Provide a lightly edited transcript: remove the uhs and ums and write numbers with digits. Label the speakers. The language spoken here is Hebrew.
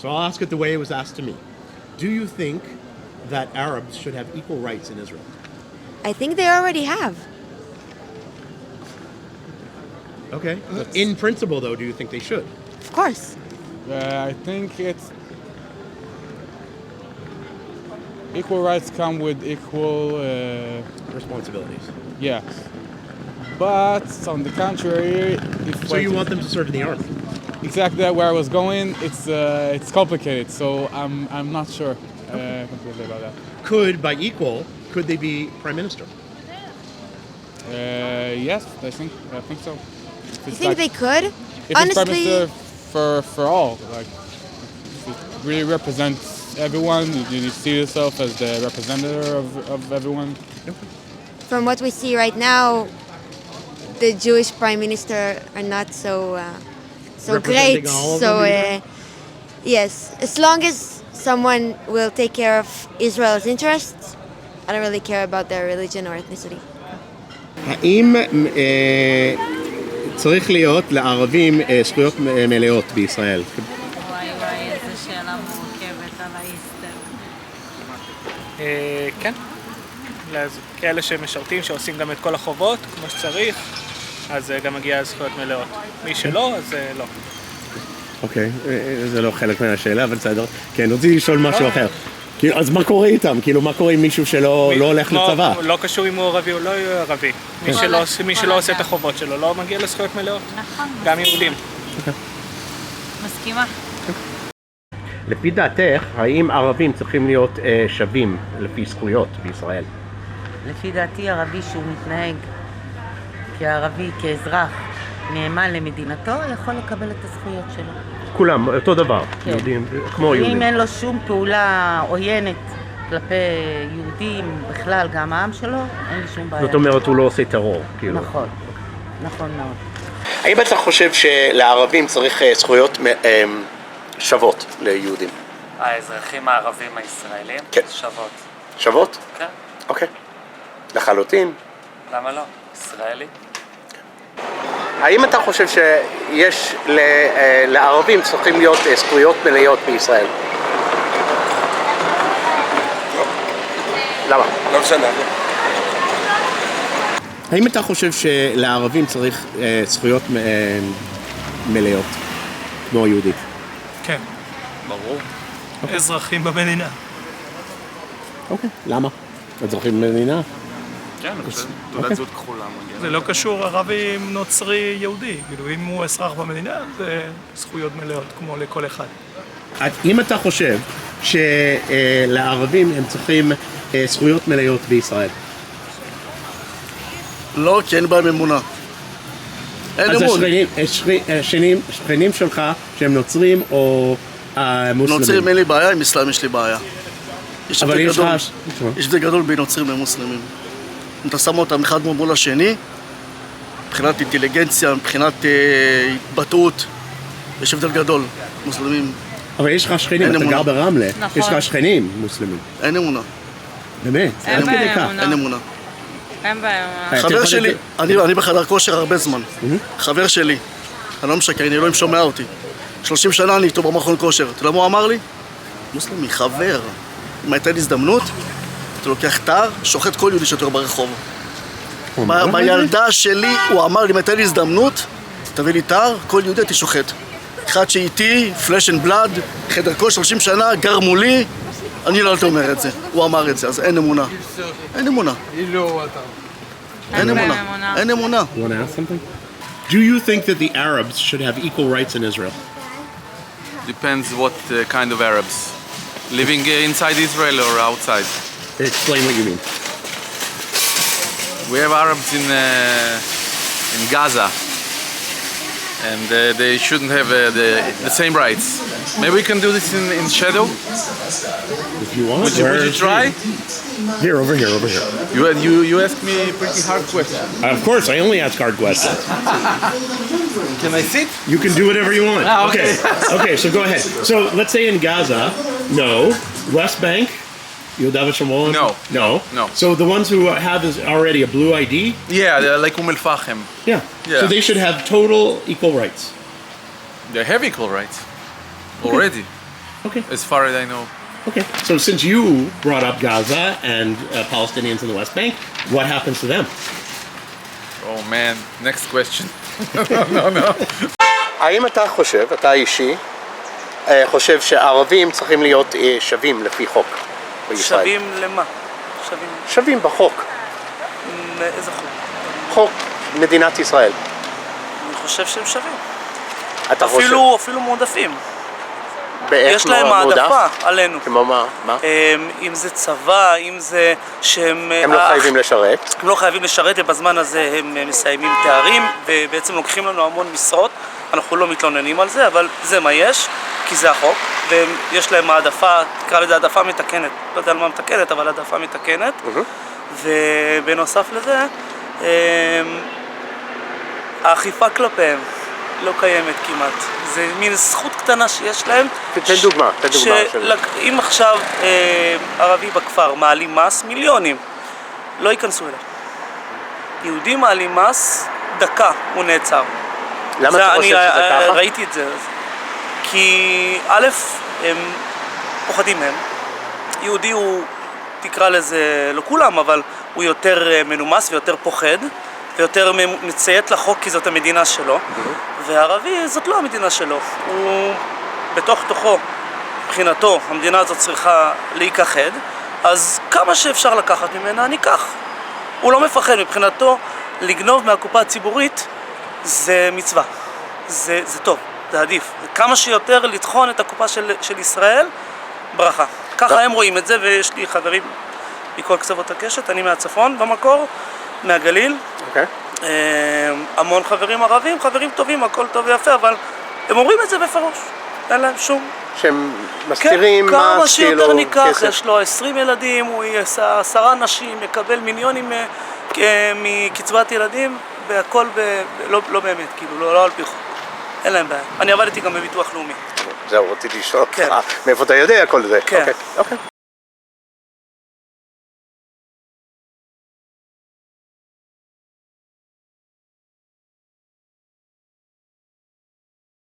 Speaker 1: So I'll ask it the way it was asked to me. Do you think that Arabs should have equal rights in Israel?
Speaker 2: I think they already have.
Speaker 1: Okay. In principle, though, do you think they should?
Speaker 2: Of course.
Speaker 3: I think it's equal rights come with equal
Speaker 1: Responsibilities.
Speaker 3: yeah. But on the contrary, if
Speaker 1: So you want them to serve in the army?
Speaker 3: exactly where I was going, it's complicated. So I'm not sure completely about that.
Speaker 1: By equal, could they be prime minister?
Speaker 3: Yes, I think so.
Speaker 2: You think they could?
Speaker 3: If it's prime
Speaker 2: Honestly,
Speaker 3: minister for all, like if it really represents everyone, you see yourself as the representative of everyone.
Speaker 2: from what we see right now, the Jewish prime minister are not so great.
Speaker 1: Representing all of
Speaker 2: So
Speaker 1: them
Speaker 2: yes, as long as someone will take care of Israel's interests, I don't really care about their religion or ethnicity.
Speaker 1: האם צריך להיות לערבים זכויות מלאות בישראל?
Speaker 4: וואי, איזה שאלה מורכבת על האיסטר.
Speaker 5: כן. כאלה שמשרתים, שעושים גם את כל החובות כמו שצריך, אז גם מגיע זכויות מלאות. מי שלא, אז לא.
Speaker 1: אוקיי, זה לא חלק מהשאלה, אבל בסדר. כן, רציתי לשאול משהו אחר. אז מה קורה איתם? כאילו, מה קורה עם מישהו שלא הולך לצבא?
Speaker 5: לא קשור אם הוא ערבי או לא ערבי. מי שלא עושה את החובות שלו, לא מגיע לזכויות מלאות.
Speaker 4: נכון.
Speaker 5: גם יהודים.
Speaker 4: מסכימה.
Speaker 1: לפי דעתך, האם ערבים צריכים להיות שווים לפי זכויות בישראל?
Speaker 6: לפי דעתי ערבי שהוא מתנהג כערבי, כאזרח, נאמן למדינתו, יכול לקבל את הזכויות שלו.
Speaker 1: כולם, אותו דבר,
Speaker 6: כן.
Speaker 1: יהודים, כמו יהודים.
Speaker 6: אם אין לו שום פעולה עוינת כלפי יהודים, בכלל גם העם שלו, אין לי שום בעיה.
Speaker 1: זאת אומרת, הוא לא עושה טרור. כאילו.
Speaker 6: נכון, נכון מאוד.
Speaker 1: האם אתה חושב שלערבים צריך זכויות שוות ליהודים?
Speaker 7: האזרחים הערבים הישראלים?
Speaker 1: כן.
Speaker 7: שוות.
Speaker 1: שוות?
Speaker 7: כן.
Speaker 1: אוקיי. לחלוטין.
Speaker 7: למה לא? ישראלי?
Speaker 1: האם אתה חושב שיש לערבים צריכים להיות זכויות מלאות בישראל? למה?
Speaker 8: לא משנה.
Speaker 1: האם אתה חושב שלערבים צריך זכויות מלאות, כמו יהודית?
Speaker 5: כן.
Speaker 7: ברור.
Speaker 5: אזרחים במדינה.
Speaker 1: אוקיי. למה? אזרחים במדינה?
Speaker 7: כן, תעודת זהות כחולה מגיעה.
Speaker 5: זה לא קשור ערבי, נוצרי, יהודי. כאילו, אם הוא אזרח במדינה, זה זכויות מלאות כמו לכל אחד.
Speaker 1: אם אתה חושב שלערבים הם צריכים זכויות מלאות בישראל?
Speaker 8: לא, כי אין בהם אמונה. אין אמון.
Speaker 1: אז שכנים שלך שהם נוצרים או מוסלמים?
Speaker 8: נוצרים אין לי בעיה, עם אסלאם יש לי בעיה.
Speaker 1: אבל יש לך...
Speaker 8: יש הבדל גדול בין נוצרים למוסלמים. אם אתה שם אותם אחד מול השני, מבחינת אינטליגנציה, מבחינת התבטאות, יש הבדל גדול, מוסלמים.
Speaker 1: אבל יש לך שכנים, אתה גר ברמלה, יש לך שכנים מוסלמים.
Speaker 8: אין אמונה.
Speaker 1: באמת?
Speaker 4: אין בהם אמונה.
Speaker 8: אין אמונה.
Speaker 4: אין בהם אמונה.
Speaker 8: חבר שלי, אני בחדר כושר הרבה זמן. חבר שלי, אני לא משקר, אני אלוהים שומע אותי. 30 שנה אני איתו במכון כושר. אתה יודע מה הוא אמר לי? מוסלמי, חבר. אם הייתה לי הזדמנות, אתה לוקח תער, שוחט כל יהודי שאתה ברחוב. בילדה שלי, הוא אמר לי, אם הייתה לי הזדמנות, תביא לי תער, כל יהודי הייתי שוחט. אחד שאיתי, פלאש אנד בלאד, חדר כושר 30 שנה, גר מולי, אני לא אומר את זה, הוא אמר את זה, אז אין אמונה. אין אמונה. אין אמונה. אין אמונה.
Speaker 1: You want to ask something? Do you think that the Arabs should have equal rights in Israel?
Speaker 7: Depends what kind of Arabs. Living inside Israel or outside.
Speaker 1: Explain what you mean.
Speaker 7: We have Arabs in Gaza. And they shouldn't have the same rights. Maybe we can do this in shadow.
Speaker 1: If you want.
Speaker 7: Would you try?
Speaker 1: Here, over here, over here.
Speaker 7: You asked me a pretty hard question.
Speaker 1: Of course, I only ask hard questions.
Speaker 7: Can I sit?
Speaker 1: You can do whatever you want.
Speaker 7: Ah, okay.
Speaker 1: Okay, so go ahead. So let's say in Gaza, no. West Bank, Yehuda v'Shomron?
Speaker 7: No.
Speaker 1: No?
Speaker 7: No.
Speaker 1: So the ones who have already a blue ID?
Speaker 7: Yeah, they're like Umm-el-Fachem.
Speaker 1: Yeah.
Speaker 7: Yeah.
Speaker 1: So they should have total equal rights.
Speaker 7: They have equal rights already.
Speaker 1: Okay.
Speaker 7: as far as I know.
Speaker 1: Okay. So since you brought up Gaza and Palestinians in the West Bank, what happens to them?
Speaker 7: Oh man, next question.
Speaker 1: האם אתה חושב, אתה אישי, חושב שערבים צריכים להיות שווים לפי חוק בישראל?
Speaker 9: שווים למה?
Speaker 1: שווים בחוק.
Speaker 9: איזה חוק?
Speaker 1: חוק מדינת ישראל.
Speaker 9: אני חושב שהם שווים.
Speaker 1: אתה חושב?
Speaker 9: אפילו מועדפים.
Speaker 1: באיך
Speaker 9: יש להם
Speaker 1: מועדף?
Speaker 9: העדפה עלינו.
Speaker 1: כמו מה? מה?
Speaker 9: אם זה צבא, אם זה שהם...
Speaker 1: הם לא חייבים לשרת.
Speaker 9: הם לא חייבים לשרת, ובזמן הזה הם מסיימים תארים, ובעצם לוקחים לנו המון משרות. אנחנו לא מתלוננים על זה, אבל זה מה יש, כי זה החוק, ויש להם העדפה, תקרא לזה העדפה מתקנת, לא יודע על מה מתקנת, אבל העדפה מתקנת. ובנוסף לזה, האכיפה כלפיהם לא קיימת כמעט. זה מין זכות קטנה שיש להם.
Speaker 1: תן דוגמה.
Speaker 9: אם עכשיו ערבי בכפר מעלים מס, מיליונים, לא ייכנסו אליו. יהודי מעלים מס, דקה הוא נעצר.
Speaker 1: למה אתה חושב שזה ככה?
Speaker 9: ראיתי את זה. כי א', הם פוחדים מהם. יהודי הוא, תקרא לזה, לא כולם, אבל הוא יותר מנומס ויותר פוחד, ויותר מציית לחוק כי זאת המדינה שלו. והערבי זאת לא המדינה שלו. הוא בתוך תוכו, מבחינתו, המדינה הזאת צריכה להיכחד, אז כמה שאפשר לקחת ממנה, ניקח. הוא לא מפחד, מבחינתו, לגנוב מהקופה הציבורית זה מצווה. זה טוב, זה עדיף. כמה שיותר לטחון את הקופה של ישראל, ברכה. ככה הם רואים את זה, ויש לי חברים מכל קצוות הקשת, אני מהצפון במקור, מהגליל. המון חברים ערבים, חברים טובים, הכל טוב ויפה, אבל הם אומרים את זה בפירוש. אין להם שום...
Speaker 1: שהם מסתירים מס,
Speaker 9: כמה שיותר
Speaker 1: כאילו,
Speaker 9: ניקח,
Speaker 1: כסף.
Speaker 9: יש לו 20 ילדים, הוא יעשה 10 נשים, יקבל מיליונים מקצבת ילדים, והכל לא באמת, כאילו, לא על פי חוק. אין להם בעיה. אני עבדתי גם בביטוח לאומי.
Speaker 1: זהו, רציתי לשאול אותך, מאיפה אתה יודע כל זה?
Speaker 9: כן.
Speaker 1: אוקיי.